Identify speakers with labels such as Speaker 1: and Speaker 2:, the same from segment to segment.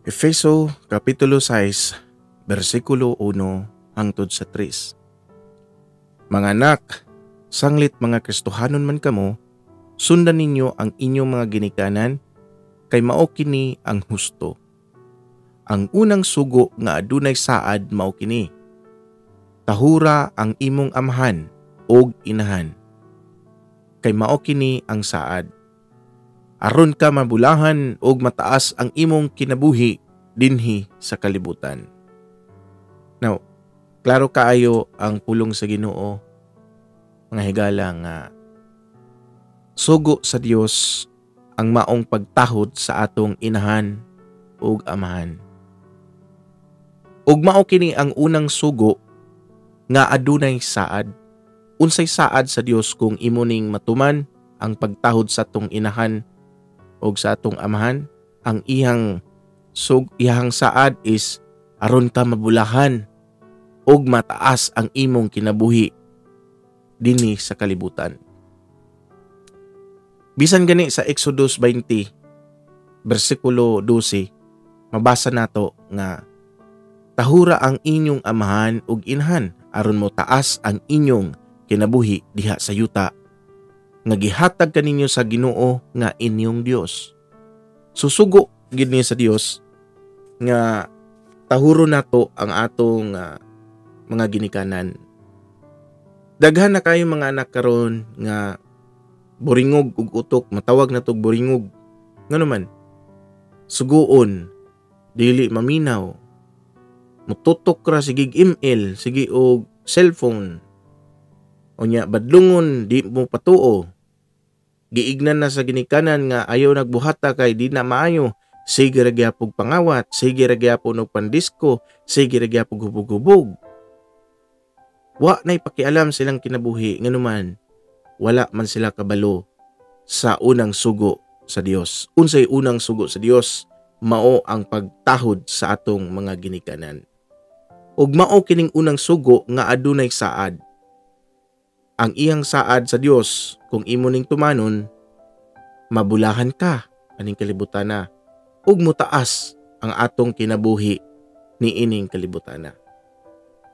Speaker 1: Efeso Kapitulo 6, versikulo 1 hangtod sa 3. Mga anak, sanglit mga Kristohanon man kamo, sundan ninyo ang inyong mga ginikanan, kay mao kini ang husto. Ang unang sugo nga adunay saad mao kini. Tahura ang imong amahan og inahan, kay mao kini ang saad. Aron ka mabulahan og mataas ang imong kinabuhi dinhi sa kalibutan. Now, klaro kaayo ang pulong sa Ginoo, mga higala nga sugo sa Dios ang maong pagtahod sa atong inahan ug amahan. Ug mao kini ang unang sugo nga adunay saad. Unsay saad sa Dios kung imo ning matuman ang pagtahod sa atong inahan ug sa atong amahan? Ang iyang saad is aron ka mabulahan ug mataas ang imong kinabuhi dinhi sa kalibutan. Bisan gani sa Exodus 20 versikulo 12, mabasa nato nga tahura ang inyong amahan ug inahan aron mo taas ang inyong kinabuhi diha sa yuta nga gihatag kaninyo sa Ginoo nga inyong Dios. Susugo gid ni sa Dios nga tahuro nato ang atong mga ginikanan. Daghan na kayo mga anak karon nga boringog ug utok, matawag na tog boringog. Ngano man? Suguon, dili maminaw. Mututok ra sige email, sige og cellphone. Unya badlungon di mo patuo. Giignan na sa ginikanan nga ayaw nagbuhata kay di na maayo. Sige ra gyapon pangawat, sige ra gyapon og pandisko, sige ra gyapon hubog-hubog. Wa nay pakialam silang kinabuhi, nganuman wala man sila kabalo sa unang sugo sa Dios. Unsay unang sugo sa Dios? Mao ang pagtahod sa atong mga ginikanan. Ug mao kining unang sugo nga adunay saad. Ang iyang saad sa Dios, kung imo ning tumanon, mabulahan ka aning kalibutana ug mutaas ang atong kinabuhi ni ining kalibutana.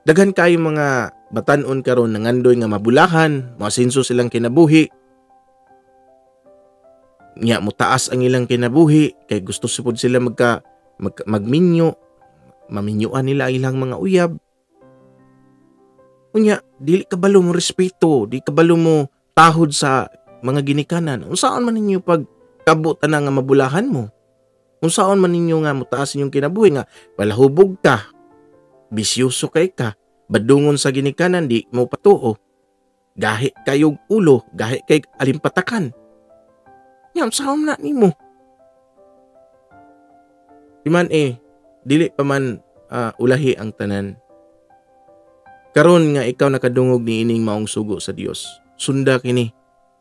Speaker 1: Daghan kayo mga batan-on karon nangandoy nga mabulahan, masinso silang kinabuhi. Nya mutaas ang ilang kinabuhi kay gusto sipud sila magminyo, maminyuan nila ilang mga uyab. Unya, dili kabalo mo respeto, di kabalo mo tahod sa mga ginikanan. Unsaon man ninyo pag kabutan nga mabulahan mo? Unsaon man ninyo nga mutaas inyong kinabuhi nga palahubog ka, bisyoso kay ka, badungon sa ginikanan di mo patuo, gahi kayog ulo, gahi kay alimpatakan. Nya unsaon na nimo? Di man dili pa man ulahi ang tanan. Karon nga ikaw nakadungog ni ining maong sugo sa Dios, sunda kini.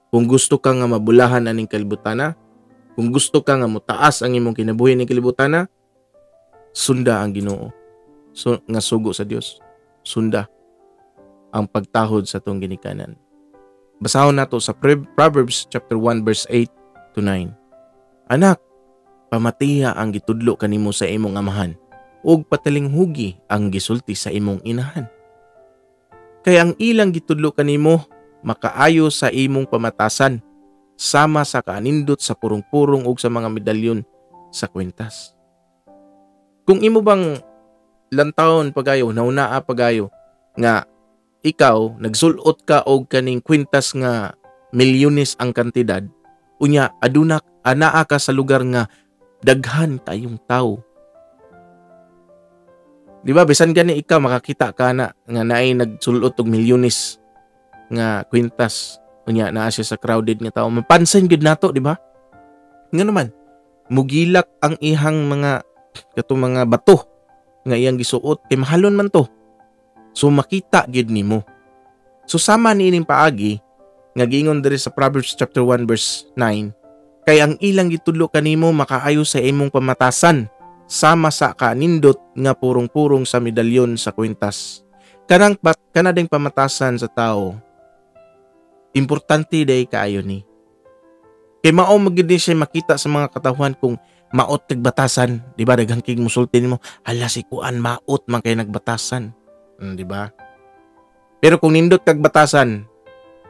Speaker 1: Kung gusto ka nga mabulahan aning kalibutana, kung gusto ka nga mutaas ang imong kinabuhi ning kalibutana, sunda ang Ginoo. Nga sugo sa Dios, sunda ang pagtahod sa tong ginikanan. Basahon nato sa Proverbs chapter 1 verse 8 to 9. Anak, pamatiha ang gitudlo kanimo sa imong amahan, ug patalinghugi ang gisulti sa imong inahan. Kay ang ilang gitudlo kanimo makaayo sa imong pamatasan, sama sa kaanindot sa purong-purong ug sa mga medalyon sa kwintas. Kung imo bang lantawon pagayo, naunaa pagayo nga ikaw nagsulot ka og kaning kwintas nga milyones ang kantidad, unya anaa ka sa lugar nga daghan kayong tao. Di ba, bisan gani ikaw makakita ka na nga naay nagsulot og milyones nga kwintas, unya naa siya sa crowded nga tao, mapansin gid nato, di ba? Nga naman mugilak ang ihang mga bato nga iyang gisuot kay mahalon man to, so makita gid nimo. So sama niining paagi nga giingon diri sa Proverbs chapter 1 verse 9, kay ang ilang gitudlo kanimo makaayo sa imong pamatasan, sama sa kanindot nga purong-purong sa medalyon sa kwintas. Kanading pamatasan sa tao, importante day kaayo ni. Kay mao magid siya makita sa mga katawhan kung maot kag batasan, di ba? Daghang kig musulti nimo, hala si kuan maot man kay nagbatasan. Di ba? Pero kung nindot kag batasan,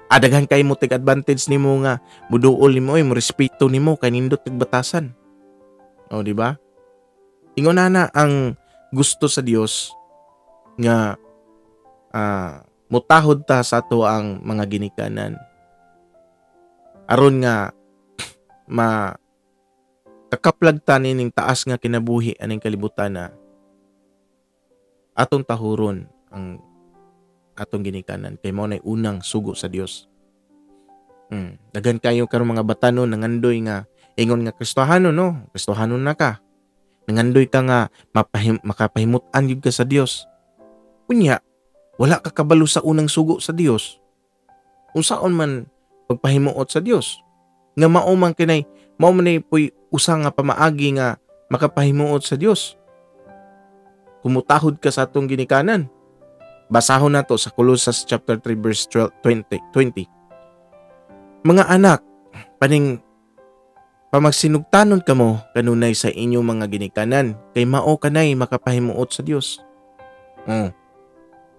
Speaker 1: daghan kay mo tig advantage nimo nga muduol nimo mo respeto nimo kay nindot kag batasan. O di ba? Ingon na ang gusto sa Dios nga mutahod ta sa ato ang mga ginikanan. Aron nga kakaplag ta nining taas nga kinabuhi aning kalibutan na atong tahuron ang atong ginikanan kay mao nay unang sugo sa Dios. Daghan kayo karong mga batanon nangandoy nga ingon nga Kristohanon no, Kristohanon na ka. Nangandoy ka nga makapahimut-an gyud ka sa Dios. Unya, wala ka kabalo sa unang sugo sa Dios. Unsaon man pagpahimuot sa Dios nga mao man puy usa nga pamaagi nga makapahimuot sa Dios. Kumutahod ka sa atong ginikanan. Basahon nato sa Colossus chapter 3 verse 20. Mga anak, paning pamagsinugtanon kamo kanunay sa inyong mga ginikanan kay mao kanay makapahimuot sa Dios.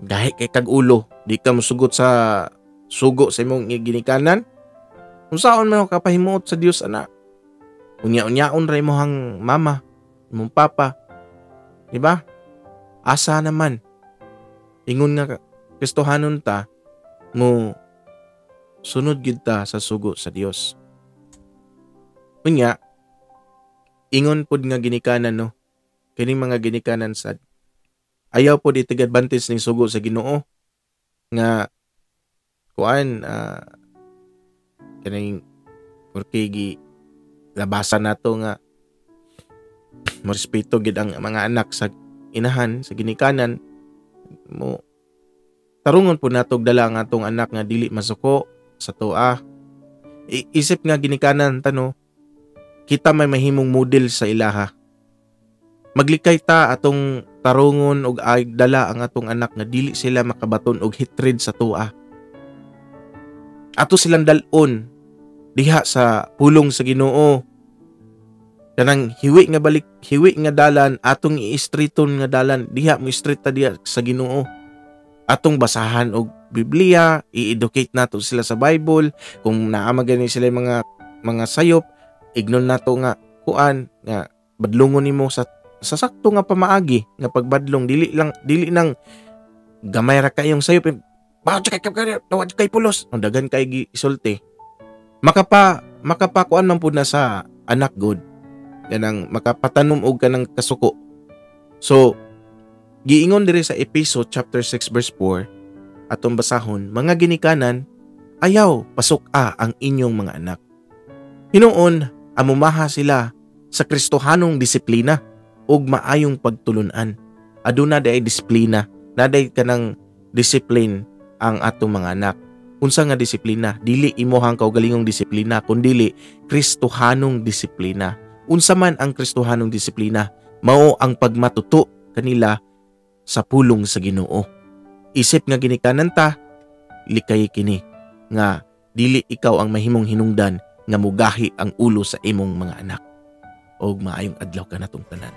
Speaker 1: Gahi kay kag ulo, di ka mosugot sa sugo sa imong ginikanan. Unsaon man makapahimuot sa Dios ana? Unya-unyaon ra imong mama, imong papa. Di ba? Asa naman. Ingon nga Kristohanon ta mo sunod gid ta sa sugo sa Dios. Unya, ingon pod nga ginikanan no. Kining mga ginikanan sad. Ayaw pod itig advantage ning sugo sa Ginoo nga kuan kining porke labasan nato nga morespeto gid ang mga anak sa inahan sa ginikanan mo tarungon po nato dala ang atong anak nga dili masuko sa tuwa. Isip nga ginikanan tano kita may mahimong model sa ilaha. Maglikay ta atong tarungon og dala ang atong anak nga dili sila makabaton og hatred sa tuwa. Ato silang dalon diha sa pulong sa Ginoo. Kanang hiwi nga dalan atong i-istriton nga dalan diha mo istrita diha sa Ginoo. Atong basahan og Biblia, i-educate nato sila sa Bible. Kung naama gani sila mga sayop, ignon nato nga kuan nga badlongon nimo sa sakto nga pamaagi nga pagbadlong dili nang gamay ra kayong sayop. Bakit kay pulos? Ang dagan kay gisulti. Makapakuan man pud na sa anak good. Ganang makapatanom og kanang kasuko. So, giingon diri sa Efeso chapter 6 verse 4 atong basahon, mga ginikanan, ayaw pasuk-a ang inyong mga anak. Hinuon, amumaha sila sa Kristohanong disiplina ug maayong pagtulunan. Aduna day disiplina, naday kanang discipline ang atong mga anak. Unsa nga disiplina? Dili imohang kaugalingong disiplina, kundi Kristohanong disiplina. Unsa man ang Kristohanong disiplina? Mao ang pagmatuto kanila sa pulong sa Ginoo. Isip nga ginikanan ta, likay kini nga dili ikaw ang mahimong hinungdan nga mugahi ang ulo sa imong mga anak. Og maayong adlaw ka natong tanan.